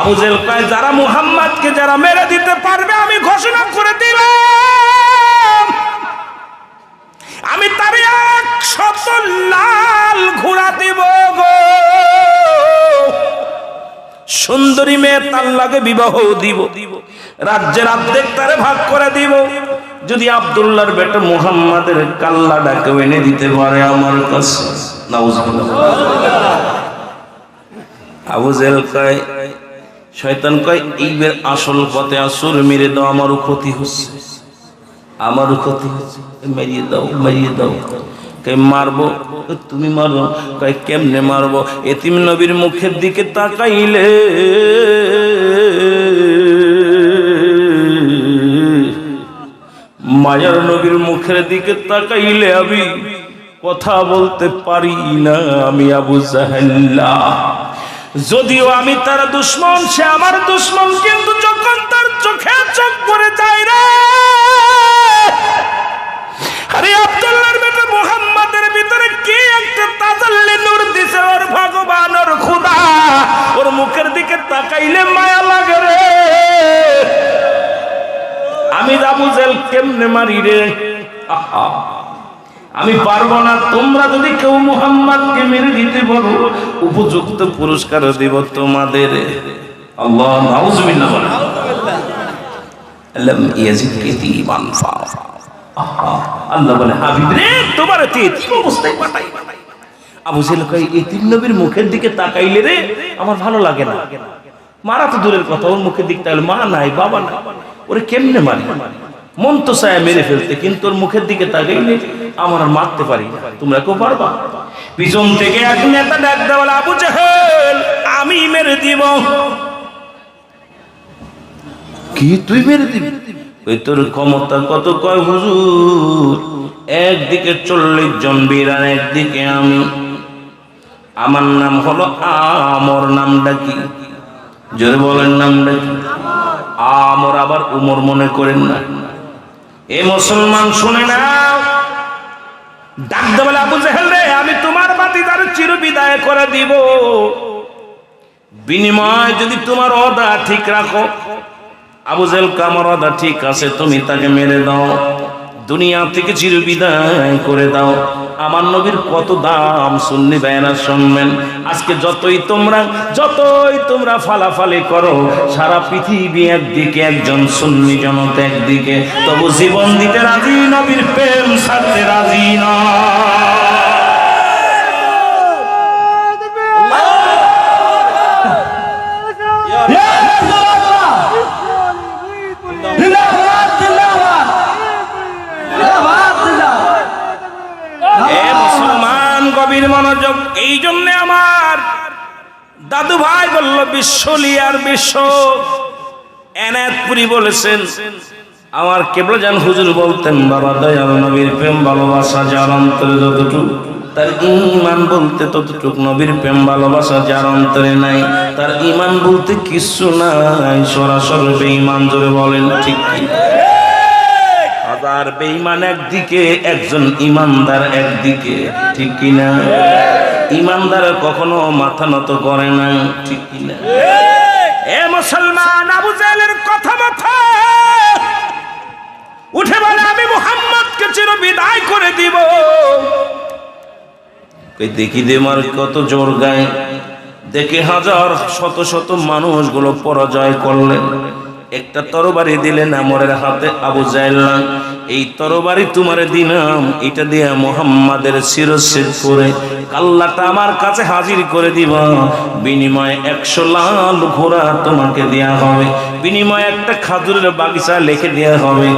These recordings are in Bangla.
আবু জেহেল কয় যারা মুহাম্মদকে যারা মেরে দিতে পারবে আমি ঘোষণা করে দিলাম আমি তার 100 লাল ঘোড়া দিব গো, সুন্দরী মেয়ে তার লাগে বিবাহ দিব, রাজ্যের অর্ধেক তারে ভাগ করে দিব, যদি আব্দুল্লাহর বেটা মুহাম্মাদের কাল্লাটাকে এনে দিতে পারে আমার কাছে। নাউজুবিল্লাহ। আবু জেহেল কয়, শয়তান কয় এইবার আসল পথে আসল মেরে দাও, আমারও ক্ষতি হচ্ছে, আমারও ক্ষতি হচ্ছে, মেরিয়ে দাও, মেরিয়ে দাও। কয় মারবো, তুমি মারো। কয় কেমনে মারবো? এতিম নবীর মুখের দিকে তাকাইলে মায়ার নবীর মুখের দিকে তাকাইলে আমি কথা বলতে পারি না, আমি আবু জাহেল। যদিও আমি তার দুশমন, সে আমার দুশমন, কিন্তু যখন তার চোখে চোখ পড়ে যায় রে, আরে আব্দুল্লাহর বেটা মুহাম্মাদের ভিতরে কি একটা তাজাল্লি নূর দিছে ওর ভগবান, ওর খোদা, ওর মুখের দিকে তাকাইলে মায়া লাগে রে। আমি আবু জেহেল কেমনে মারি রে? আমি পারবো না। তোমরা যদি কেউ মুহাম্মদকে মেরে দিতে পারো উপযুক্ত পুরস্কার দেব তোমাদের। আল্লাহ নাউজুবিল্লাহ বলেন। লাম ইয়াজিদকা ঈমান ফা, আল্লাহ বলে হাবিব রে তোমার এতিম অবস্থায় পাঠাই। আবু জেহেল কয় এতিম নবীর মুখের দিকে তাকাইলে রে আমার ভালো লাগে না, মারা তো দূরের কথা, ওর মুখের দিকে তাকাইলে মা নাই বাবা নাই, ওরে কেমনে মারি? মন তো চায় মেরে ফেলতে, কিন্তু ওর মুখের দিকে তাকাইলে আমার আর মারতে পারি না। তোমরা কেউ পারবা? পিছন থেকে এক নেতা ডাক দেওয়া, আবু জেহেল আমি মেরে দিব। কি তুই মেরে দিবি? ওই তোর ক্ষমতা কত? কয় হুজুর একদিকে 40 জন বীর আর একদিকে আমি, আমার নাম হলো আমর। নামটা কি? জোরে বলেন নামটা কি? আমর। আবার উমর মনে করেন না। এ মুসলমান শুনে না, ডাক দেওয়া আবু জেহেল রে আমি তোমার বাতিদার চির বিদায় করে দিব, বিনিময় যদি তোমার ওয়াদা ঠিক রাখো। আবু জেহেল আমার ওয়াদা ঠিক আছে, তুমি তাকে মেরে দাও, দুনিয়া থেকে চির বিদায় করে দাও। আমার নবীর কত দাম সুন্নি ভাইয়েরা শুনবেন। আজকে যতই তোমরা ফালাফালি করো, সারা পৃথিবী একদিকে, একজন সুন্নি জনতা একদিকে, তবু জীবন দিতে রাজি, নবীর প্রেম ছাড়তে রাজি না। গভীর মনোযোগ। এই জন্য আমার দাদু ভাই বলল বিশ্বলিয়ার বিশ্ব এনায়েতপুরি বলেছেন, আমার কেবলাজান হুজুর বলতেন বাবা দয়াল নবীর প্রেম ভালোবাসা যার অন্তরে যতটুকু, তার ঈমান বলতে ততটুকু। নবীর প্রেম ভালোবাসা যার অন্তরে নাই, তার ঈমান বলতে কিছু নাই, সরাসরি বেঈমান। জোরে বলেন ঠিক কি? হাজার বেঈমান একদিকে, একজন ইমানদার একদিকে, ঠিক কিনা? ইমানদার কখনো মাথা নত করে না, ঠিক কিনা? এ মুসলমান, আবু জেহেলের কথা মাথা উঠে বলে আমি মুহাম্মদকে চির বিদায় করে দিব। দেখি দেমার কত জোর গায়, দেখে হাজার শত শত মানুষগুলো পরাজয় করলেন। একটা তরবারি দিলেন আমরের হাতে, আবু জেহেল এই তরবারি তোমারে দিলাম, এটা দিয়ে মুহাম্মাদের শিরচ্ছেদ করে কাল্লাটা আমার কাছে হাজির করে দিবা, বিনিময়ে 100 লাল ঘোড়া তোমাকে দেয়া হবে, বিনিময়ে একটা খাজুরের বাগিচা লিখে দেয়া হবে,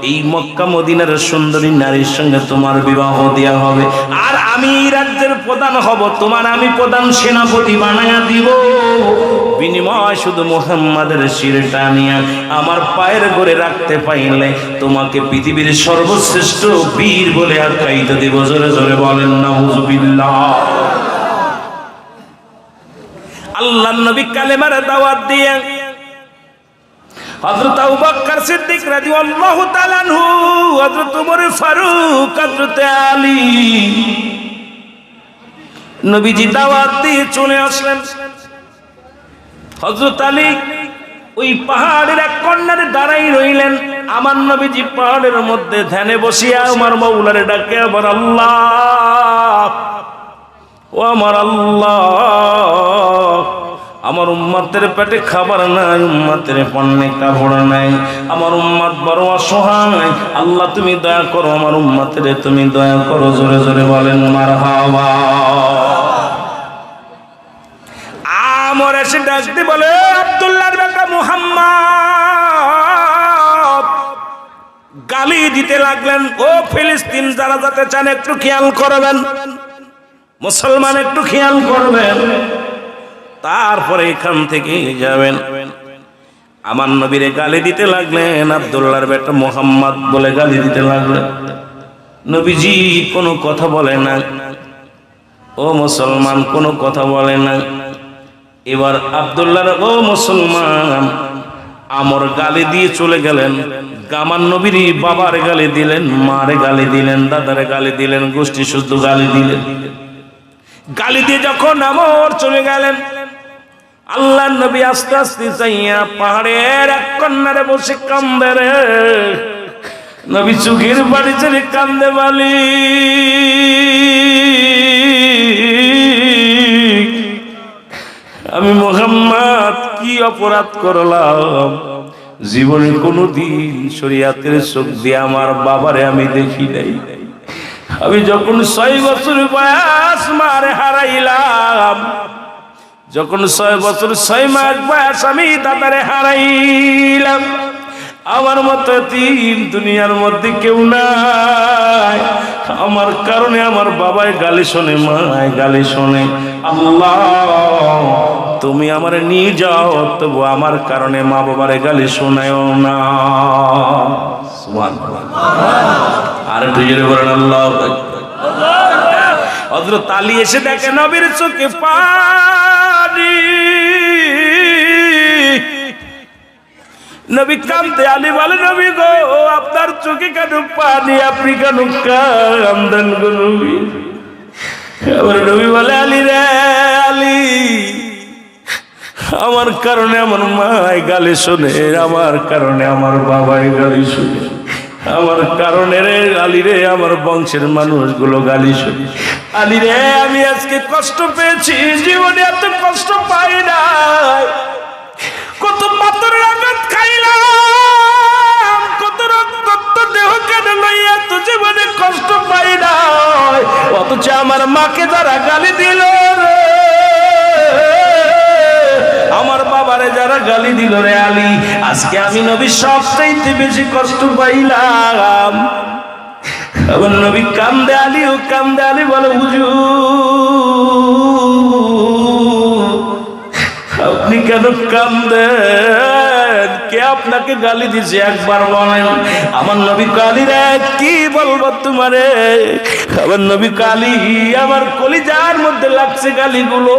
এই মক্কা মদিনার সুন্দরী নারীর সঙ্গে তোমার বিবাহ দেয়া হবে, আর আমি রাজ্যের প্রধান হব, তোমার আমি প্রধান সেনাপতি বানায়া দিব, বিনিময় শুধু মুহাম্মাদের শিরটা নিয়ে আমার পায়ের ঘরে রাখতে পাইলে তোমাকে পৃথিবীর সর্বশ্রেষ্ঠ বীর বলে আখ্যায়িত দিব। জোরে জোরে বলেন নাউজুবিল্লাহ। আল্লাহর নবী কালেমার দাওয়াত দিয়ে হযরত আবু বকর সিদ্দিক রাদিয়াল্লাহু তাআলা আনহু, হযরত ওমর ফারুক, হযরত আলী, নবীজি দাওয়াত দিয়ে চলে আসলেন। হযরত আলী ওই পাহাড়ের এক কর্নারে দাঁড়াই রইলেন। আমার নবীজি পাহাড়ের মধ্যে ধ্যানে বসিয়া আমার মাওলারে ডাকে, আমার আল্লাহ, ও আমার আল্লাহ, আমার উম্মতের পেটে খাবার নাই, উম্মতের পণ্যে কাপড় নাই, আমার উম্মত বড় অসহায়, আল্লাহ তুমি দয়া করো, আমার উম্মতের তুমি দয়া করো। জোরে জোরে বলেন মারহাবা। আমর এসে ডাকতে বলে, আব্দুল্লাহর বেটা মুহাম্মদ। গালি দিতে লাগলেন, ও ফিলিস্তিন যারা যেতে চান একটু খেয়াল করবেন, মুসলমান একটু খেয়াল করবেন, তারপরে এখান থেকে যাবেন। আমার নবীরে গালি দিতে লাগলেন, আব্দুল্লাহর বেটা মুহাম্মদ বলে গালি দিতে লাগলেন। নবীজি কোনো কথা বলে না, ও মুসলমান কোনো কথা বলে না। এবার আব্দুল্লাহর, ও মুসলমান, আমর গালি দিয়ে চলে গেলেন। আমার নবীর বাবার গালি দিলেন, মারে গালি দিলেন, দাদারে গালি দিলেন, গোষ্ঠী শুদ্ধ গালি দিলেন। গালি দিয়ে যখন আমর চলে গেলেন, আল্লাহর নবী আস্তে আস্তে যাইয়া পাহাড়ের এক কর্নারে বসে কান্দে রে। নবী চোখের বাড়ি ছেড়ে কান্দে, বালি আমি মুহাম্মদ কি অপরাধ করলাম? জীবনে কোনোদিন শরীয়তের চোখ দিয়ে আমার বাবারে আমি দেখি নাই। আমি যখন 6 বছর বয়স মারে হারাইলাম, যখন 6 বছর 6 মাস বয়স আমি দাদারে হারাইলাম। আমার মতো এতিম দুনিয়ার মধ্যে কেউ নাই। আমার কারণে আমার বাবাই গালি শোনে, মায় গালি শোনে। আল্লাহ তুমি আমার নিয়ে যাও, তবু আমার কারণে মা বাবারে গালি শোনায়ও না। সুবহানাল্লাহ। আর একটু জোরে বলেন আল্লাহু আকবার। হযরত আলী এসে দেখে নবীর চোখে পানি। নবী কাঁদতে, আলী বলে, নবী গো আপনার চোখে কেন পানি, আপনি কেন কাঁদেন গো নবী? এবার নবী বলে, আলী রে আলী, আমার কারণে আমার মায় গালি শোনে, আমার কারণে আমার বাবাই গালি শোনে, আমার কারণে রে আলী রে আমার বংশের মানুষগুলো গালি শোনে। আলী রে আমি আজকে কষ্ট পেয়েছি, জীবনে এত কষ্ট পাই নাই। কত পাথরের আঘাত খাইলাম, কত রক্ত দেহ কেন লইয়া তো জীবনে কষ্ট পাই নাই। অথচ আমার মাকে যারা গালি দিল রে, আমার বাবারে যারা গালি দিল রে আলী, আজকে আমি নবী সবচাইতে বেশি কষ্ট পাইলাম। আবার নবী কান্দে, আলীও কান্দে। আলী বলে, হুজুর আপনি কেন কান্দেন? কে আপনাকে গালি দিছে একবার বলেন। আমার নবী কালী রে কি বলবো তোমারে, আমার নবী কালী আমার কলিজার মধ্যে লাগছে গালিগুলো।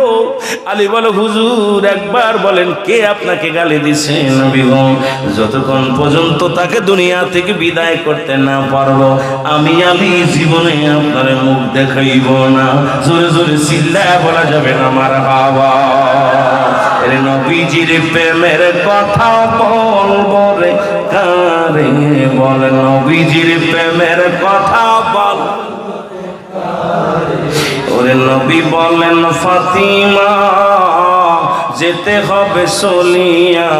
আলী বলে, হুজুর একবার বলেন কে আপনাকে গালি দিছে? নবী গো যতক্ষণ পর্যন্ত তাকে দুনিয়া থেকে বিদায় করতে না পারবো, আমি জীবনে আপনার মুখ দেখাইব না। জোরে জোরে চিল্লায় বলা যাবে না মারহাবা। নবীজির প্রেমের কথা বলবো রে কারে বল, নবীজির প্রেমের কথা বল। ওরে নবী বলেন, ফাতিমা যেতে হবে চলিয়া,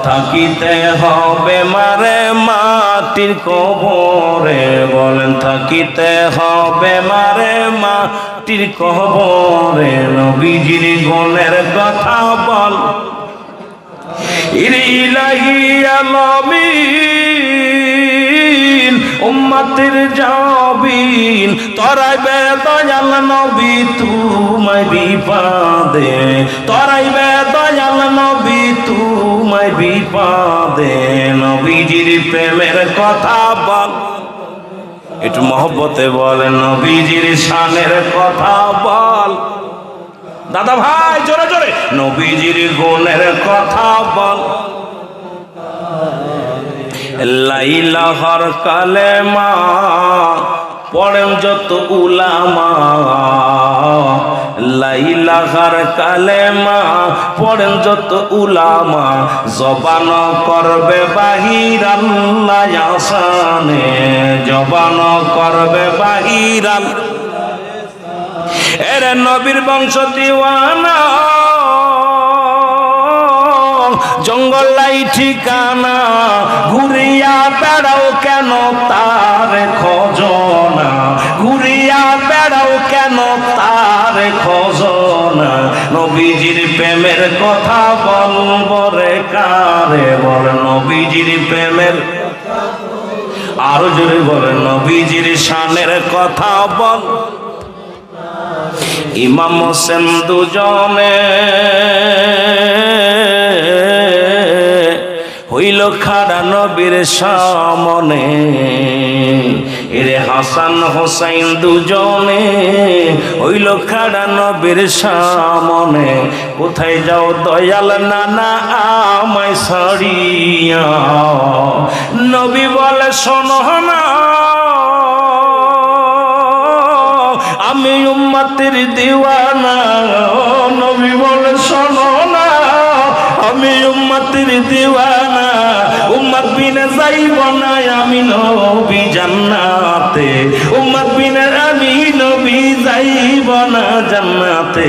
থাকিতে হবে মারে মাটির কবরে। বলেন থাকিতে হবে মারে মাটির কবরে। নবীজির গুণের কথা বল। ইলাহি আলামিন উম্মতের জাবিন, তরাইবে দয়াল নবী তোমায় বিপদে, তরাইবে দয়াল নবী তোমায় বিপদে। নবীজির প্রেমের কথা বল, একটু মহব্বতে বলেন নবীজির শানের কথা বল। দাদা ভাই জোরে জোরে নবীজির গুণের কথা বল। লাইলাহর কালেমা পড়েন যত উলামা, লা ইলাহার কালেমা পড়েন যত উলামা, জবান করবে বাহির আল্লাহ আসানে, জবান করবে বাহির এর নবীর বংশ দিওয়ানা, জঙ্গলাই ঠিকানা, ঘুরিয়া বেড়াও কেন তার খজনা, ঘুরিয়া বেড়াও কেন তার খজনা, নবীজির প্রেমের কথা বলবো রে কারে, বল নবীজির প্রেমের, আরো জোরে বলে নবীজির শানের কথা বল। ইমাম হোসেন দুজনে হইল খাড়া নবীর সামনে, এরে হাসান হোসাইন দুজনে হইল খাড়া নবীর সামনে, কোথায় যাও দয়াল নানা আমায় ছাড়িয়া, নবী বলে শোনো না আমি উম্মতের দিওয়ানা, নবী বলে শোনো না আমি উম্মতের দিওয়ানা, উম্মত বিনে যাইব না আমি নবী জান্নাতে, উম্মত বিনে আমি নবী যাইব না জান্নাতে,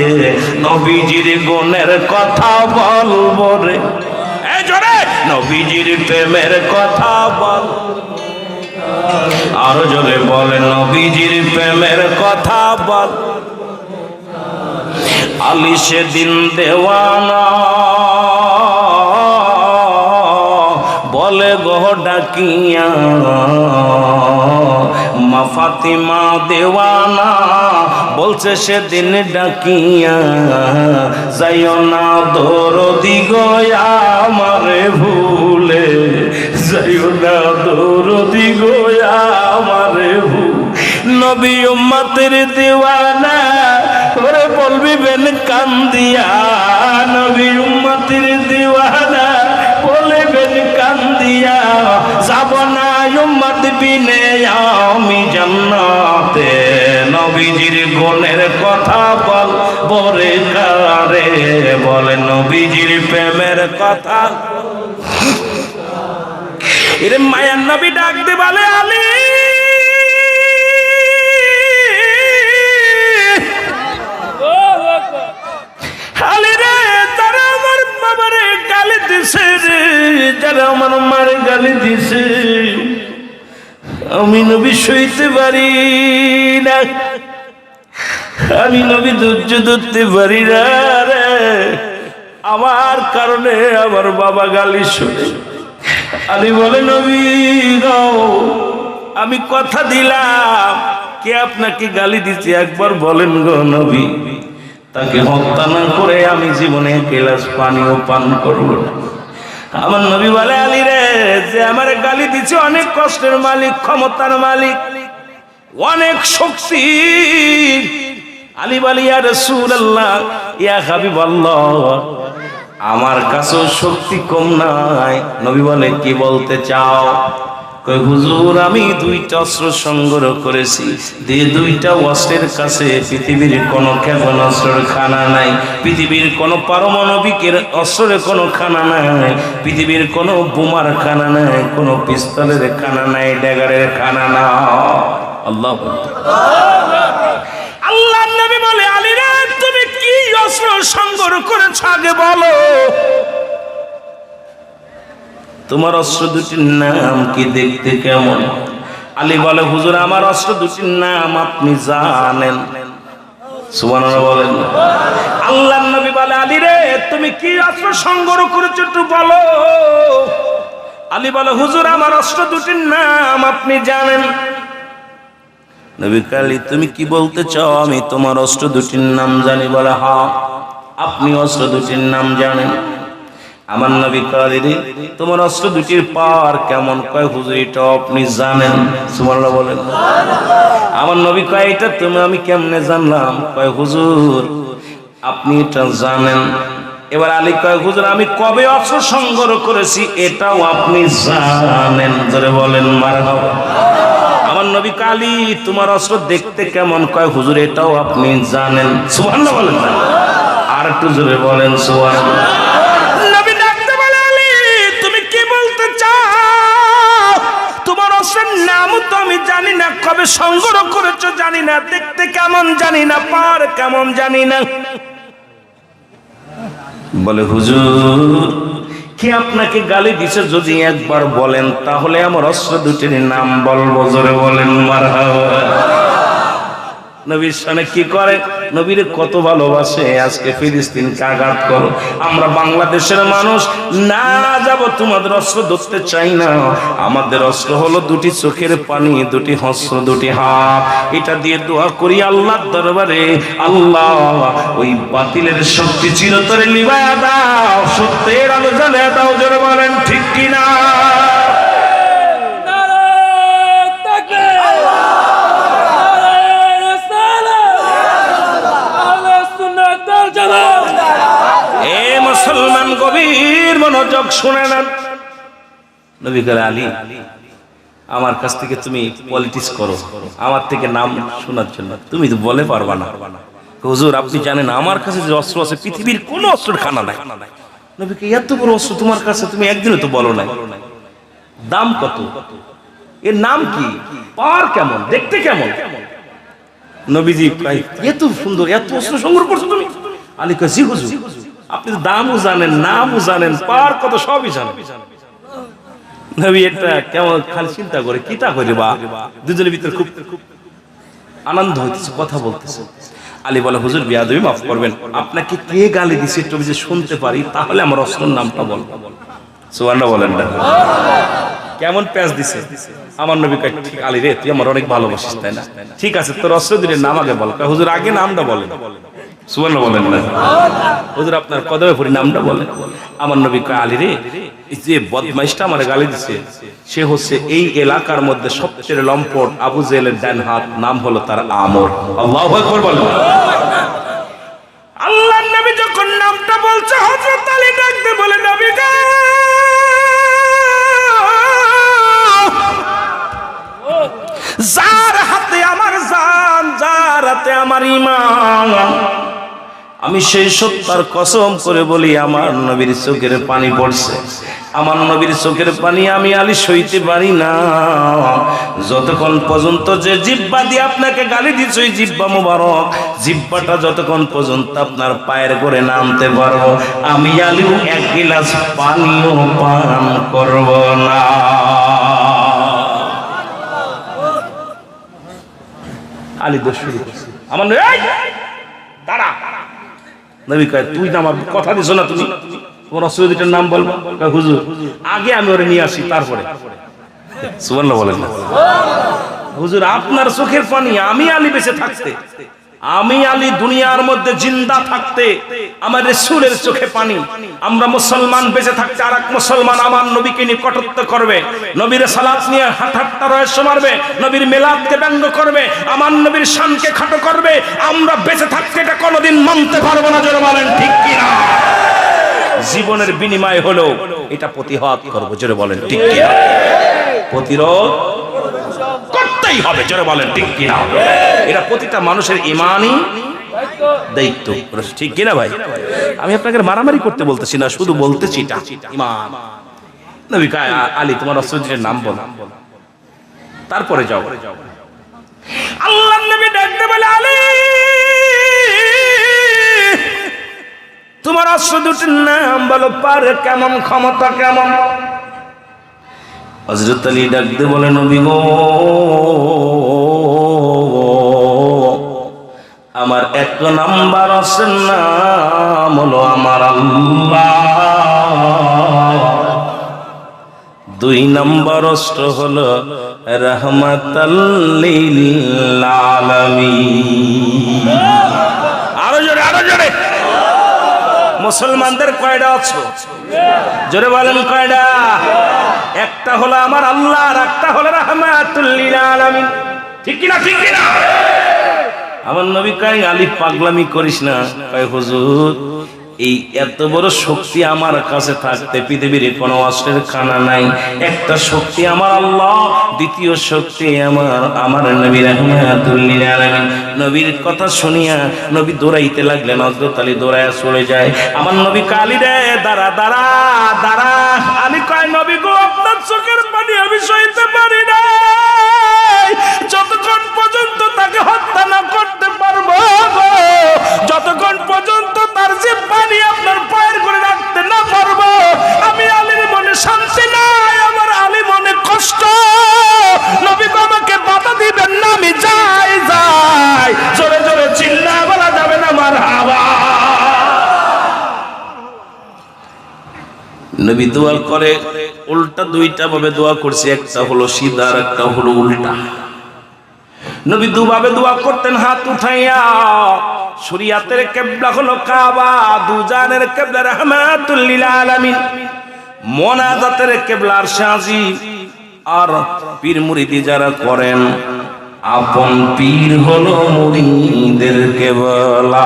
নবীজির গুণের কথা বলবো রে, এই জোরে নবীজির প্রেমের কথা বল, আরো জোরে বলে নবীজির প্রেমের কথা বল। আলী সেদিন দেওয়ানা বলে গো ডাকিয়া, মা ফাতিমা দেওয়ানা বলছে সেদিন ডাকিয়া, যাইও না দরদি গো আমারে ভুলে, যাইও না দরদি গো আমারে ভুলে, নবী উম্মতের দিওয়ানা ওরে বলবি বেন কান্দিয়া, নবী উম্মতের দিওয়ানা বলবেন কান্দিয়া, যাব না উম্মত বিনে আমি জান্নাতে, নবীজির গুণের কথা বল বরে কারে, বলে নবীজির প্রেমের কথা। এর মায়ার নবী ডাক দি বলে আলী, আলী রে তারা আমার বাবারে গালি দিছে রে, যারা আমার মারে গালি দিছে আমি নবী সইতে পারি না, আমি নবী ধৈর্য ধরতে পারি না রে, আমার কারণে আমার বাবা গালি শুনে। আলী বলে নবী গো আমি কথা দিলাম, কে আপনাকে গালি দিচ্ছে একবার বলেন গো নবী, তাকে হত্যা না করে আমি জীবনে এক গ্লাস পানিও পান করব না। আমার নবী বলে আলী রে যে আমার গালি দিচ্ছে অনেক কষ্টের মালিক, ক্ষমতার মালিক, অনেক শক্তি। আলী বলে ইয়া রাসূলুল্লাহ ইয়া হাবিবাল্লাহ আমার কাছেও শক্তি কম নাই। নবী বলে কি বলতে চাও? কই হুজুর আমি দুইটা অস্ত্র সংগ্রহ করেছি, দিয়ে দুইটা অস্ত্রের কাছে পৃথিবীর কোনো ক্ষেপণাস্ত্রের খানা নাই, পৃথিবীর কোনো পারমাণবিকের অস্ত্রের কোনো খানা নাই, পৃথিবীর কোনো বোমার খানা নাই, কোনো পিস্তলের খানা নাই, ড্যাগারের খানা না। আল্লাহ আল্লাহ নবী বলে আলী রে তুমি কি অস্ত্র সংগ্রহ করেছো আগে বলো, তোমার অস্ত্র দুটির নাম কি, দেখতে কেমন? আলী বলে হুজুর আমার অস্ত্র দুটির নাম আপনি জানেন। সুবহানাল্লাহ বলেন। আল্লাহর নবী বলে আলী রে তুমি কি অস্ত্র সংগ্রহ করেছো একটু বলো। আলী বলে হুজুর আমার অস্ত্র দুটির নাম আপনি জানেন। নবী কালী তুমি কি বলতে চাও আমি তোমার অস্ত্র দুটির নাম জানি? বলে হ্যাঁ আপনি অস্ত্র দুটির নাম জানেন। আমার নবী কালী রে তোমার অস্ত্র দুটির পাওয়ার কেমন? কয় হুজুর এটা আপনি জানেন। সুবহানাল্লাহ বলেন। আমার নবী কয় এটা তুমি আমি কেমনে জানলাম? কয় হুজুর আপনি এটা জানেন। এবার আলী কয় হুজুর আমি কবে অস্ত্র সংগ্রহ করেছি এটাও আপনি জানেন। ধরে বলেন মারহাবা। আমার আমার নবী কালী তোমার অস্ত্র দেখতে কেমন? কয় হুজুর এটাও আপনি জানেন। সুবহানাল্লাহ বলেন না, আর একটু জোরে বলেন সুবহানাল্লাহ। নবী ডাকতে বলে আলী তুমি কি বলতে চাও? তোমার অস্ত্রের নাম তো আমি জানি না, কবে সংগ্রহ করেছো জানি না, দেখতে কেমন জানি না, পার কেমন জানি না। বলে হুজুর কি আপনাকে গালি দিছে যদি একবার বলেন তাহলে আমার অস্ত্র দুটির নাম বলবো। জোরে বলেন মারহাবা। নবীর সামনে কি করে, নবীর কত ভালোবাসে। আজকে ফিলিস্তিনকে আঘাত করো, আমরা বাংলাদেশের মানুষ না যাব, তোমাদের অস্ত্র ধরতে চাই না। আমাদের অস্ত্র হলো দুটি চোখের পানি, দুটি হস্র, দুটি হাত। এটা দিয়ে দোয়া করি আল্লাহর দরবারে, আল্লাহ ওই বাতিলের শক্তি চিরতরে নিভায়া দাও, সত্যের আলো জ্বালিয়ে দাও। জোরে বলেন ঠিক কিনা? মুসলমান গভীর মনোযোগ শুনে নেন। নবী বলে আলী আমার কাছ থেকে তুমি পলিটিক্স করো, আমার থেকে নাম শোনার জন্য, তুমি তো বলে পারবা না। হুজুর আপনি জানেন আমার কাছে যে অস্ত্র আছে পৃথিবীর কোন অস্ত্রের খানা নাই। নবীকে এত বড় অস্ত্র তোমার কাছে, তুমি একদিনও তো বলো নাই। দাম কত? এর নাম কি? পার কেমন? দেখতে কেমন? নবীজি এত সুন্দর, এত অস্ত্র সংগ্রহ করছো তুমি? আলী কয় জি হুজুর, আপনি তো দামও জানেন, নামও জানেন, পার কত সবই জানেন। নবী এটা কেমন খালি চিন্তা করে কিতা করে, বা দুজনের ভিতরে খুব আনন্দ হইতেছে, কথা বলতেছে। আলী বলে হুজুর বিয়াদবি মাফ করবেন, আপনাকে কে গালি দিছে একটু যদি শুনতে পারি তাহলে আমার অস্ত্রের নামটা বলবো। সুবহানাল্লাহ বলেন না, কেমন প্যাচ দিছে। আমার নবী কয় ঠিক আলী রে তুই আমার অনেক ভালোবাসিস তাই না, ঠিক আছে তোর অস্ত্র দুটির নাম আগে বল। হুজুর আগে নামটা বলেন। সুবহানাল্লাহ বলেন না, হুজুর আপনার কদমে পড়ি নামটা বলেন। আমার নবী কয় আলী রে যে বদমাইশটা আমার গালি দিছে সে হচ্ছে এই এলাকার মধ্যে সবচেয়ে লম্পট আবু জেহেলের ডান হাত, নাম হলো তার আমর। আল্লাহু আকবার বলেন। আল্লাহর নবী যখন নামটা বলছে হযরত আলী ডাকতে বলে নবী গো যার হাতে আমার জান, যার হাতে আমার ঈমান, আমি সেই সত্যার কসম করে বলি আমার নবীর চোখের পানি পড়ছে। আমার নবীর চোখের পানি আমি আলী সইতে পারি না যতক্ষণ পর্যন্ত যে জিহ্বা দিয়ে আপনাকে গালি দিচ্ছে ওই জিহ্বা মোবারক, জিহ্বাটা যতক্ষণ পর্যন্ত আপনার পায়ের করে নামতে পারবো আমি আলী এক গিলাস পানিও পান করব না। আলী দোষ শুরু করছে। আমার দাঁড়া, নবী কয় তুই না আমার কথা দিছো না, তুমি তোমার অস্ত্র দুইটার নাম বলবো। হুজুর আগে আমি ওরে নিয়ে আসি তারপরে। সুবহানাল্লাহ বলেন না। হুজুর আপনার চোখের পানি আমি আলী বেঁচে থাকতে, আমি আলী দুনিয়ার মধ্যে জিন্দা থাকতে আমার রাসূলের চোখে পানি, আমরা মুসলমান বেঁচে থাকতে আর এক মুসলমান আমার নবীকে নিয়ে কটূক্ত করবে, নবীর সালাত নিয়ে হাঁটা রহস্য মারবে, নবীর মিলাদকে ব্যঙ্গ করবে, আমার নবীর শানকে খাটো করবে, আমরা বেঁচে থাকতে এটা কোনোদিন মানতে পারবো না। জোরে বলেন ঠিক কিনা? জীবনের বিনিময় হলো এটা প্রতিহত করবো। জোরে বলেন ঠিক কিনা? প্রতিরোধ করতেই হবে। জোরে বলেন ঠিক কিনা? এটা প্রতিটা মানুষের ঈমানি দায়িত্ব। ঠিক কিনা ভাই? আমি আপনাকে মারামারি করতে বলতেছি না, শুধু বলতেছি এটা ঈমান। নবী কয় আলী তোমার অস্ত্রের নাম বল, তারপরে যাও। আল্লাহর নবী ডাকতে বলে আলী তোমার অস্ত্র দুটির নাম বলো, পার কেমন, ক্ষমতা কেমন? হযরত আলী ডাকতে বলে নবী গো আমার এক নাম্বার অস্ত্রের নাম হলো আমার আল্লাহ, দুই নাম্বার অস্ত্র হলো রাহমাতাল লিল আলামিন। আরো জোরে, আরো জোরে। মুসলমানদের কয়টা অস্ত্র? জোরে বলেন কয়টা? একটা হলো আমার আল্লাহ আর একটা হলো রাহমাতুল লিল আলামিন। ঠিক কিনা? ঠিক কিনা? আমার নবী কয় আলী পাগলামি করিস না। কয় হুজুর এই এত বড় শক্তি আমার কাছে থাকতে পৃথিবীর কোনো অস্ত্রের খানা নাই। একটা শক্তি আমার আল্লাহ, দ্বিতীয় শক্তি আমার নবী রাহমাতুল লিল আলামিন। নবীর কথা শুনিয়া নবী দৌড়াইতে লাগলেন। হযরত আলী দৌড়ায়া চলে যায়। আমার নবী কালী রে দাঁড়া দাঁড়া দাঁড়া। আলী কয় নবী গো আপনার চোখের পানি আমি সইতে পারি না, যতক্ষণ পর্যন্ত তাকে হত্যা না করতে পারবো, যতক্ষণ পর্যন্ত তার যে পানি আপনার পায়ের করে রাখতে না পারবো, আমি আলীর মনে শান্তি নাই, আমার আলী মনে কষ্ট। নবী আমাকে বাধা দিবেন না, আমি যাই যাই। জোরে জোরে চিল্লা বলা যাবে না মারহাবা। নবী দোয়া করে উল্টা দুইটা ভাবে দোয়া করছে, একটা হলো সিধা আর একটা হলো উল্টা। নবী দুভাবে দোয়া করতেন হাত উঠাইয়া। শরীয়তের কিবলা হলো কাবা, দুজানের কিবলা রাহমাতুল লিল আলামিন, মোনাজাতের কিবলা আরশে আজিম। আর পীর মুরিদি যারা করেন, আপন পীর হলো মুরিদের কিবলা।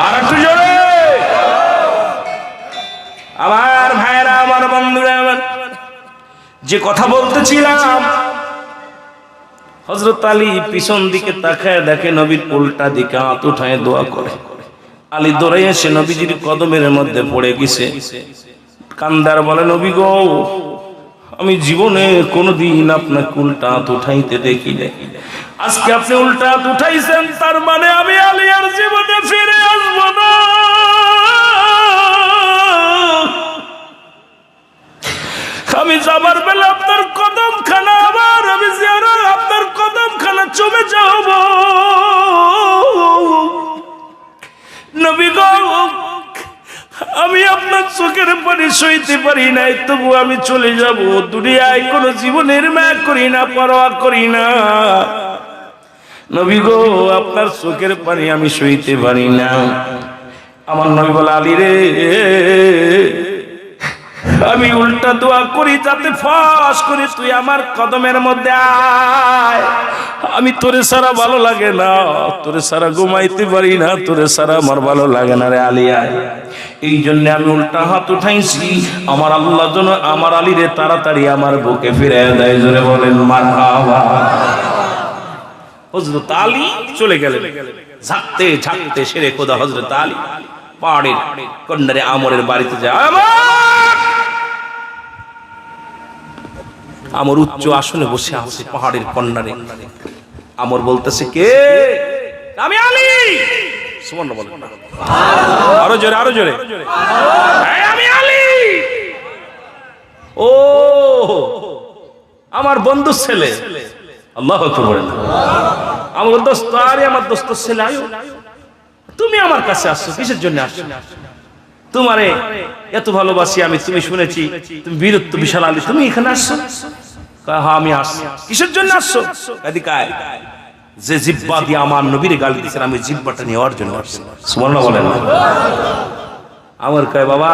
আর একটু জোরে। আমার ভাইরা, আমার বন্ধুরা, যে কথা বলতেছিলাম, হযরত আলী পিছন দিকে তাকায় দেখে নবীর উল্টা দিকে হাত উঠায় দোয়া করে। আলী দৌড়ে এসে নবীজির কদমের মধ্যে পড়ে গেছে। কান্দার বলে নবী গো, আমি জীবনে কোনোদিন আপনাকে উল্টা হাত উঠাইতে দেখি নাই, আজকে আপনি উল্টা হাত উঠাইছেন, তার মানে আমি আলী আর জীবনে ফিরে আসবো না। আমি যাবার বেলা আপনার কদম খানা, আবার আমি জিয়ারত আপনার কদম খানা চুমে যাব। নবী গো, আমি আপনার চোখের পানি সইতে পারি নাই, তবু আমি চলে যাব। দুনিয়ায় কোনো জীবনের মায়া করি না, পরোয়া করি না। নবী গো, আপনার চোখের পানি আমি সইতে পারি না। আমার নবী বলে আলী রে, আমি উল্টা দোয়া করি যাতে ফাঁস করে তুই আমার কদমের মধ্যে আয়। আমি তোরে সারা ভালো লাগে না, তোরে সারা ঘুমাইতে পারি না, তোরে সারা আমার ভালো লাগে না রে আলী আয়। এই জন্য আমি উল্টা হাত উঠাইছি, আমার আল্লাহ যেন আমার আলী রে তাড়াতাড়ি আমার বুকে ফিরে দেয়। জোরে বলেন মারহাবা। হযরত আলী চলে গেলেন। ঝাঁকতে ঝাঁকতে শেরে খোদা হযরত আলী পাহাড়ের কন্যারে আমরের বাড়িতে যায়। আমর উচ্চ আসনে বসে আছে পাহাড়ের কন্যারে। আমর বলতেছে কে? আমি আলী। সুবহানাল্লাহ বলেন না, আরো জোরে আরো জোরে। আমি আলী। ও আমার বন্ধুর ছেলে। আল্লাহু আকবার বলেন। আমার দোস্ত, আরে আমার দোস্তের ছেলে, আয়ো তুমি আমার কাছে আসছো কিসের জন্য আসছো? তোমারে এত ভালোবাসি আমি, তুমি শুনেছি তুমি বীরত্ব বিশাল আলী, তুমি এখানে আসছো? হ্যাঁ আমি আসছি। কিসের জন্য আসছো? এদিকে যে জিব্বা দিয়ে আমার নবীর গালি দিয়েছেন, আমি জিব্বাটা নেওয়ার জন্য আসছি। সুবহানাল্লাহ বলেন। আমার কয় বাবা,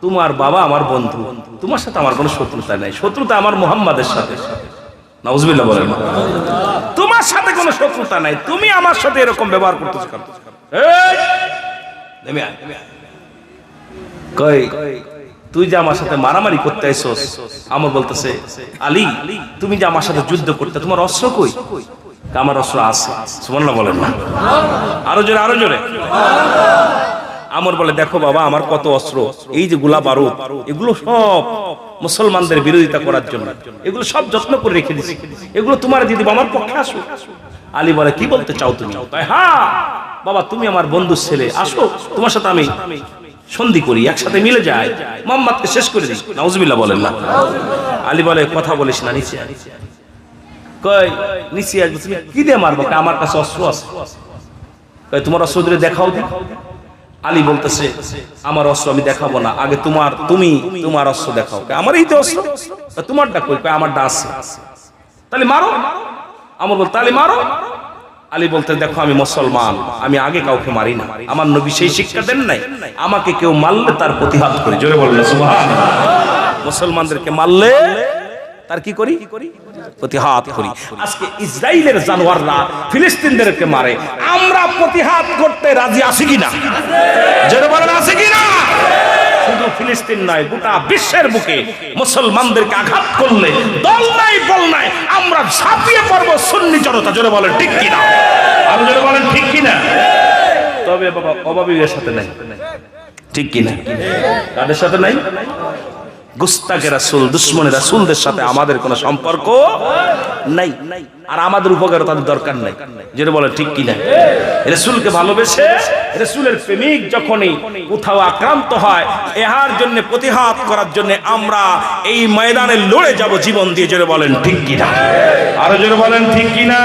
তোমার বাবা আমার বন্ধু, তোমার সাথে আমার কোনো শত্রুতা নাই, শত্রুতা আমার মুহাম্মাদের সাথে। নাউজুবিল্লাহ বলেন। তোমার সাথে কোনো শত্রুতা নাই, তুমি আমার সাথে এরকম ব্যবহার করতেছো কেন? কই তুই যে আমার সাথে মারামারি করতে আইছস, আমার বলতেছে আলী তুমি যে আমার সাথে যুদ্ধ করতে, তোমার অস্ত্র কই? আমার অস্ত্র আছে। সুবহানাল্লাহ বলেন না, আরো জোরে আরো জোরে। আমর বলে দেখো বাবা, আমার কত অস্ত্র, এই যে গোলা বারুদ, এগুলো সব মুসলমানদের বিরোধিতা করার জন্য, এগুলো সব যত্ন করে রেখে দিছি, এগুলো তোমার দিয়ে দিব, আমার পক্ষে আসো। আলী বলে কি বলতে চাও তুমি? হ্যাঁ বাবা, তুমি আমার বন্ধুর ছেলে, আসো তোমার সাথে আমি সন্ধি করি, একসাথে মিলে যায়, মুহাম্মদকে শেষ করে দিই। নাউজুবিল্লাহ বলেন না। আলী বলে কথা বলিস না, নিচে কই নিচে আসবে, তুমি কি দিয়ে মারবো? আমার কাছে অস্ত্র আছে। কই তোমার অস্ত্র দিয়ে দেখাও দি। আলী বলতেছে আমার অস্ত্র আমি দেখাবো না, আগে তুমি তোমার অস্ত্র দেখাও। আমার এই তো অস্ত্র, তোমারটা কই? আমারটা আছে। তাহলে মারো। আমর বল তাহলে মারো। আলী বলতে দেখো আমি মুসলমান, আমি আগে কাউকে মারি না, আমার নবী সেই শিক্ষা দেন নাই আমাকে কেউ মারলে তার প্রতিহাত করি। জোরে বললেন সুবহানাল্লাহ। মুসলমানদেরকে মারলে তার কি করি? প্রতিহাত করি। আজকে ইসরায়েলের জানোয়াররা ফিলিস্তিনদেরকে মারে, আমরা প্রতিহাত করতে রাজি আছি কিনা? জোরে বলেন আছি কিনা? শুধু ফিলিস্তিন নয়, গোটা বিশ্বের বুকে মুসলমানদেরকে আঘাত করলে দল নাই বল নাই, আমরা ঝাঁপিয়ে পড়বো সুন্নি জনতা। জোরে বলেন ঠিক কিনা? আরো জোরে বলেন ঠিক কিনা? তবে বাবা অভাবীদের সাথে নাই, ঠিক কিনা? কাদের সাথে নাই? গুস্তাকে রাসূল, দুশমনে রাসূলদের সাথে আমাদের কোনো সম্পর্ক নাই, আর আমাদের উপকার তাদের দরকার নাই। যেটা বলে ঠিক কিনা? রাসূলকে ভালোবেসে রাসূলের প্রেমিক যখনই কোথাও আক্রান্ত হয়, এহার জন্য প্রতিহাত করার জন্য আমরা এই ময়দানে লড়ে যাব জীবন দিয়ে। যেটা বলেন ঠিক কিনা? আরো জোরে বলেন ঠিক কিনা?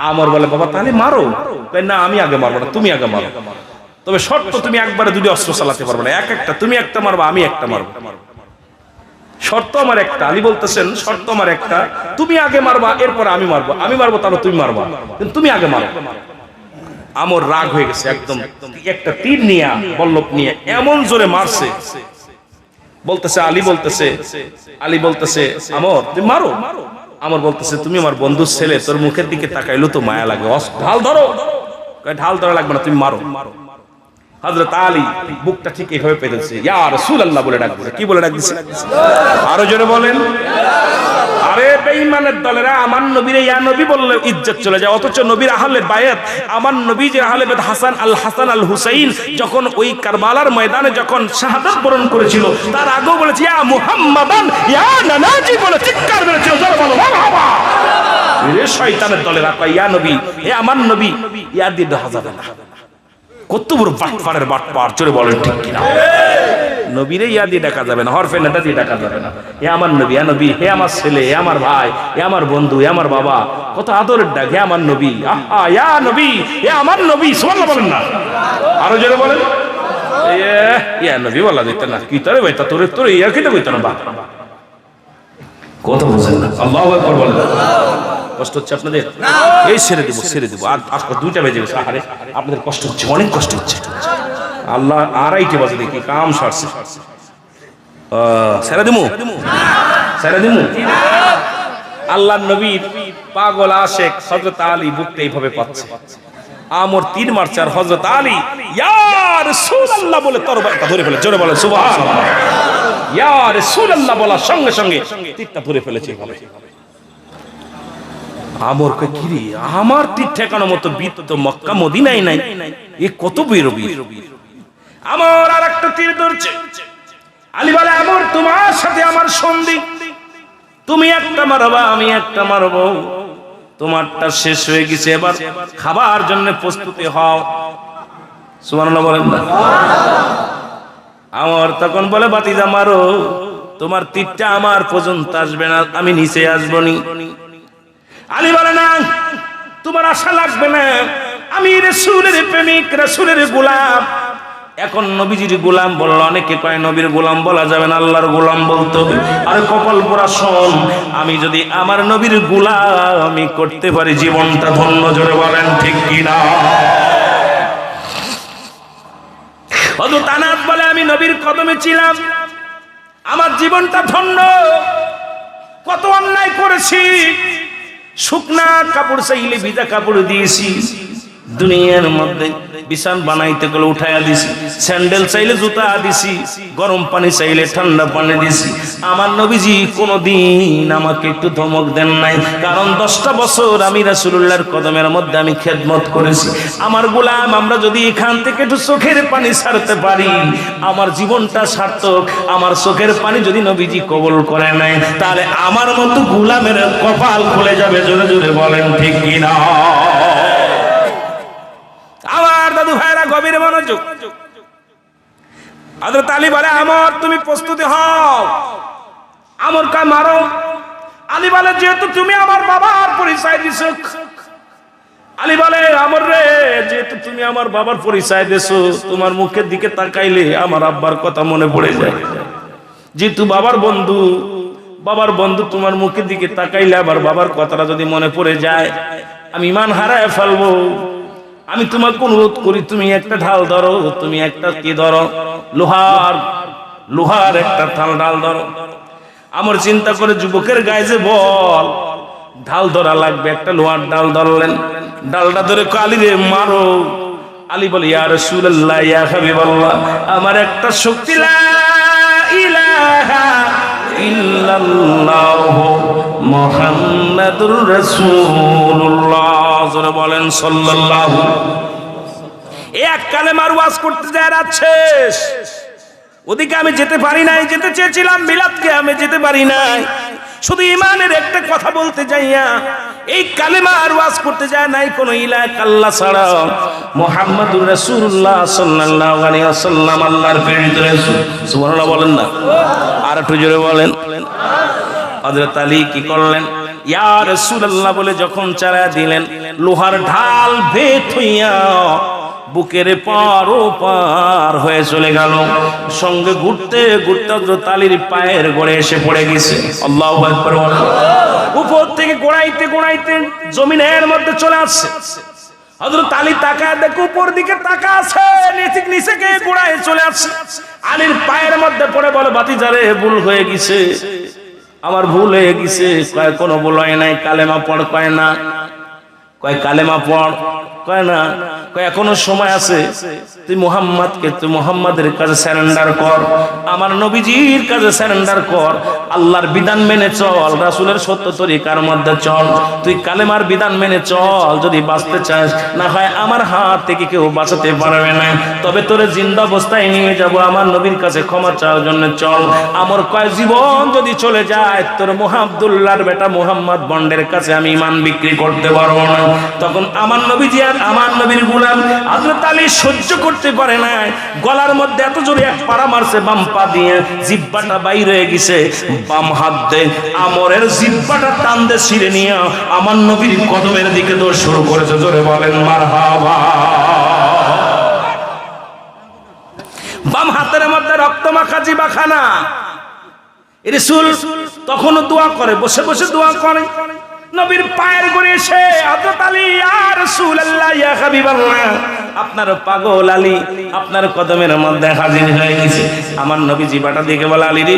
আমর বলে বাবা তাহলে মারো। না আমি আগে মারবো না, তুমি আগে মারো। তবে শর্ত তুমি একবারে দুটি অস্ত্র চালাতে পারবে না, একটা তুমি একটা মারবা, আমি একটা মারবো। শর্ত আমার একটা। আলী বলতেছেন শর্ত আমার একটা, তুমি আগে মারবা, এরপর আমি মারবো, আমি মারবো তারপর তুমি মারবা, কিন্তু তুমি আগে মারো। আমর রাগ হয়ে গেছে একদম, একটা তীর নিয়ে বল্লভ নিয়ে এমন জোরে মারছে, বলতেছে আলী বলতেছে আমর তুমি মারো। আমর বলতেছে তুমি আমার বন্ধুর ছেলে, তোর মুখের দিকে তাকাইলো তো মায়া লাগে, ঢাল ধরো। ঢাল ধরা লাগবে না, তুমি মারো। হযরত আলী বুকটা ঠিক এইভাবে পেতেছে, ইয়া রাসূলুল্লাহ বলে ডাক দিছে। কি বলে ডাক দিছে? আরো জোরে বলেন। আরে বেঈমানের দলেরা আমার নবীরে ইয়া নবী বললে ইজ্জত চলে যায়, অথচ নবীর আহলে বায়াত, আমার নবী যে আহলে বায়াত হাসান আল হুসাইন যখন ওই কারবালার ময়দানে যখন শাহাদাত বরণ করেছিল, তার আগেও বলেছে ইয়া মুহাম্মাদান ইয়া নানাজি বলে চিৎকার মেরেছিল। জোরে বলো মারহাবা। এ শয়তানের দলেরা কয় ইয়া নবী, হে আমার নবী, ইয়া দিয়ে ডাকা যাবে না। কত বড় বাটপাড়ের বাটপাড়! জোরে বলেন ঠিক কিনা? নবীরে ইয়া দিয়ে ডাকা যাবে না, হরফে নেটা দিয়ে ডাকা যাবে না। হে আমার নবী, ইয়া নবী, হে আমার ছেলে, হে আমার ভাই, হে আমার বন্ধু, হে আমার বাবা, কত আদরের ডাক। হে আমার নবী, আহা ইয়া নবী, হে আমার নবী। সুবহানাল্লাহ বলেন না? আরো জোরে বলেন। ইয়া নবী বলা যেত না, কি তোরে ভাই তোরে ইয়া কিটা কইতো না? বাপ কত বুঝেন না। আল্লাহু আকবার বলেন। কষ্ট হচ্ছে আপনাদের? এই ছেড়ে দেবো। আর আজকে 2টা বেজে গেছে। আরে আপনাদের কষ্ট হচ্ছে, অনেক কষ্ট হচ্ছে। আল্লাহ 2:30 বাজে দেখি কাম সারছে। ছেড়ে দিমু? আল্লাহর নবীর পাগল আশেক হযরত আলী বুকতে এইভাবে পাচ্ছে। আমর তীর মারছে, আর হযরত আলী ইয়া রাসূলুল্লাহ বলে তরবারটা ধরে ফেলে। জোরে বলেন সুবহানাল্লাহ। ইয়া রাসূলুল্লাহ বলার সঙ্গে সঙ্গে তীরটা ধরে ফেলেছে এইভাবে। আমর কয় কি রে, আমার তীর ঠেকানো মতো বীর তো মক্কা মদিনায় নাই, এ কত বীর। আমার আর একটা তীর ধরছে। আলী বলে আমর তোমার সাথে আমার সন্ধি, তুমি একটা মারবা, আমি একটা মারবো। তোমারটা শেষ হয়ে গেছে, এবার খাবার জন্য প্রস্তুতি হও। সুবহানাল্লাহ বলেন না? আমর তখন বলে বাতিজা মারো, তোমার তীরটা আমার পর্যন্ত আসবে না, আমি নিচে আসবো নি। আলী বলে না, তোমার আশা লাগবে না, আমি রাসূলের প্রেমিক, রাসূলের গোলাম। এখন নবীজির গোলাম বলল, অনেকে কয় নবীর গোলাম বলা যাবে না, আল্লাহর গোলাম বলতে হবে। আর কপাল পোড়া শোন, আমি যদি আমার নবীর গোলামি করতে পারি জীবনটা ধন্য। জোরে বলেন ঠিক কিনা? হযরত আনাস বলে আমি নবীর কদমে ছিলাম, আমার জীবনটা ধন্য। কত অন্যায় করেছি, শুকনা কাপড় চাইলে ভিজা কাপড় দিয়েছি, দুনিয়ার মধ্যে বিছান বানাইতে গেলে উঠাইয়া দিছি, স্যান্ডেল চাইলে জুতা দিছি, গরম পানি চাইলে ঠান্ডা পানি দিছি। আমার নবীজি কোনদিন আমাকে একটু ধমক দেন নাই, কারণ 10টা বছর আমি রাসূলুল্লাহর কদমের মধ্যে আমি খেদমত করেছি। আমার গোলাম আমরা যদি এখান থেকে একটু চোখের পানি ছাড়তে পারি, আমার জীবনটা সার্থক। আমার চোখের পানি যদি নবীজি কবুল করে নেয়, তাহলে আমার মতো গোলামের কপাল খুলে যাবে। জোরে জোরে বলেন ঠিক কিনা? আমার দাদু ভাইরা গভীর মনোযোগ। হযরত আলী বলে আমর তুমি প্রস্তুতি হও। আমর কা মারো। আলী বলে যেহেতু তুমি আমার বাবার পরিচয় দিছো। আলী বলে আমর রে, যেহেতু তুমি আমার বাবার পরিচয় দিছো, তোমার মুখের দিকে তাকাইলে আমার আব্বার কথা মনে পড়ে যায়। যেহেতু বাবার বন্ধু তোমার মুখের দিকে তাকাইলে আমার বাবার কথাটা যদি মনে পড়ে যায়, আমি ঈমান হারায় ফেলবো। আমি তোমাকে অনুরোধ করি, তুমি একটা ঢাল ধরো, তুমি একটা কি ধরো, লোহার লোহার একটা থাল ডাল ধরো। আমর চিন্তা করে যুবকের গায়ে যে বল, ঢাল ধরা লাগবে, একটা লোহার ডাল ধরলেন। ডালটা ধরে আলী রে মারো। আলী বলে ইয়া রাসূলুল্লাহ ইয়া হাবিবাল্লাহ, আমার একটা শক্তি লা ইলাহা ইল্লাল্লাহ মুহাম্মাদুর রাসূলুল্লাহ, জোরে বলেন সাল্লাল্লাহু। এক কালেমার ওয়াজ করতে যায় রাত শেষ। ওদিকে আমি যেতে পারি নাই, যেতে চেয়েছিলাম বিলাতকে, আমি যেতে পারি নাই। শুধু ইমানের একটা কথা বলতে যাইয়া এই কালেমার ওয়াজ করতে যায় নাই কোন ইলাহ আল্লাহ ছাড়া, মুহাম্মাদুর রাসূলুল্লাহ সাল্লাল্লাহু আলাইহি ওয়াসাল্লাম আল্লাহর প্রেরিত রাসূল। সুবহানাল্লাহ বলেন না, আর একটু জোরে বলেন। হযরত আলী কি করলেন? ইয়া রাসূলুল্লাহ বলে যখন চারা দিলেন, লোহার ঢাল ভেদ হইয়া বুকের পার ও পার হয়ে চলে গেল। সঙ্গে ঘুরতে ঘুরতে হযরত আলীর পায়ের গোড়ে এসে পড়ে গেছে। আল্লাহু আকবার। উপর থেকে গোড়াইতে গোড়াইতে জমিনের মধ্যে চলে আসছে। হযরত আলী তাকায় দেখে উপর দিকে তাকা আছে, নিচে গিয়ে গোড়ায় চলে আসছে। আলীর পায়ের মধ্যে পড়ে বলে ভাতিজারে ভুল হয়ে গেছে, আমার ভুল হয়ে গেছে। কয় কোনো ভুল হয় নাই, কালেমা পড়। কয় না। কয় কালেমা পড়। কয় না। কয় এখনো সময় আছে, তুই মুহাম্মাদকে, তুই মুহাম্মাদের কাছে সারেন্ডার কর, আমার নবীজির কাছে সারেন্ডার কর, আল্লাহর বিধান মেনে চল, রাসূলের সত্য তরিকার মধ্যে চল, তুই কালেমার বিধান মেনে চল। যদি বাঁচতে চাস, না হয় আমার হাত থেকে কেউ বাঁচাতে পারবে না, তবে তোরে জিন্দা অবস্থায় নিয়ে যাব আমার নবীর কাছে ক্ষমা চাওয়ার জন্য চল। আমার কয় জীবন যদি চলে যায়, তোর মুহাম্মদুল্লাহর বেটা মুহাম্মদ বন্ডের কাছে আমি ঈমান বিক্রি করতে পারবো না। তখন আমার নবীজি আর আমার নবীর গোলাম হযরত আলী সহ্য করতে পারে না, গলার মধ্যে এত জোরে এক পাড়া মারছে, বাম পা দিয়ে জিহ্বাটা বাইর হয়ে গেছে। বাম হাত দিয়ে আমরের জিহ্বাটা টান দিয়ে ছিঁড়ে নিয়ে আমার নবীর কদমের দিকে দৌড় শুরু করেছে। জোরে বলেন মারহাবা। বাম হাতের মধ্যে রক্ত মাখা জিহ্বাখানা। রাসূল তখনও দোয়া করে, বসে বসে দোয়া করে। নবীর পায়ের গোড়ে এসে হযরত আলী ইয়া রাসূলুল্লাহ ইয়া হাবিবাল্লাহ, আপনার পাগল আলী আপনার কদমের মধ্যে হাজির হয়ে গেছে। আমার নবী জিহ্বাটা দেখে বলে, আলী রে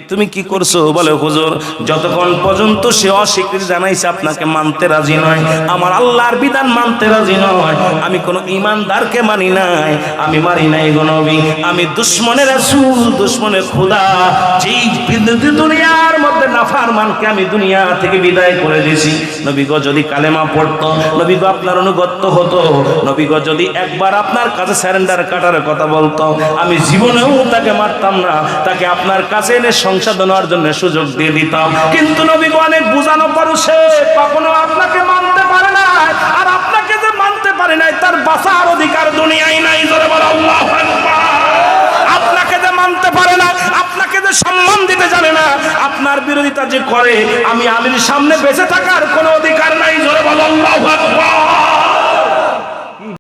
তুমি কি করছো? বলে হুজুর, যতক্ষণ পর্যন্ত সে অস্বীকৃতি জানাইছে আপনাকে মানতে রাজি নয়, আমার আল্লাহর বিধান মানতে রাজি নয়, আমি কোন ঈমানদারকে মানি নাই, আমি মারি নাই গো নবী, আমি দুশমনের রাসূল, দুশমনের খোদা, যেই দুনিয়ার মধ্যে নাফরমানকে আমি দুনিয়া থেকে বিদায় করে দিয়েছি। নবী গো যদি কালেমা পড়তো, নবী গো আপনার অনুগত হতো, নবী গো যদি একবার আপনার কাছে সারেন্ডার কাটার কথা বলতো, আমি জীবনেও তাকে মারতাম না, তাকে আপনার কাছে এনে সংসার দেওয়ার জন্য সুযোগ দিয়ে দিতাম। কিন্তু নবী গো অনেক বুঝানো পরও সে কখনো আপনাকে মানতে পারে না, আর আপনাকে যে মানতে পারে নাই তার বাঁচার অধিকার দুনিয়ায় নাই। জোরে বলো আল্লাহু আকবার। আপনাকে যে মানতে পারে না, আপনাকে যে সম্মান দিতে জানে না, আপনার বিরোধিতা যে করে, আমি আলীর সামনে বেঁচে থাকার কোনো অধিকার নাই। জোরে বলো আল্লাহু আকবার।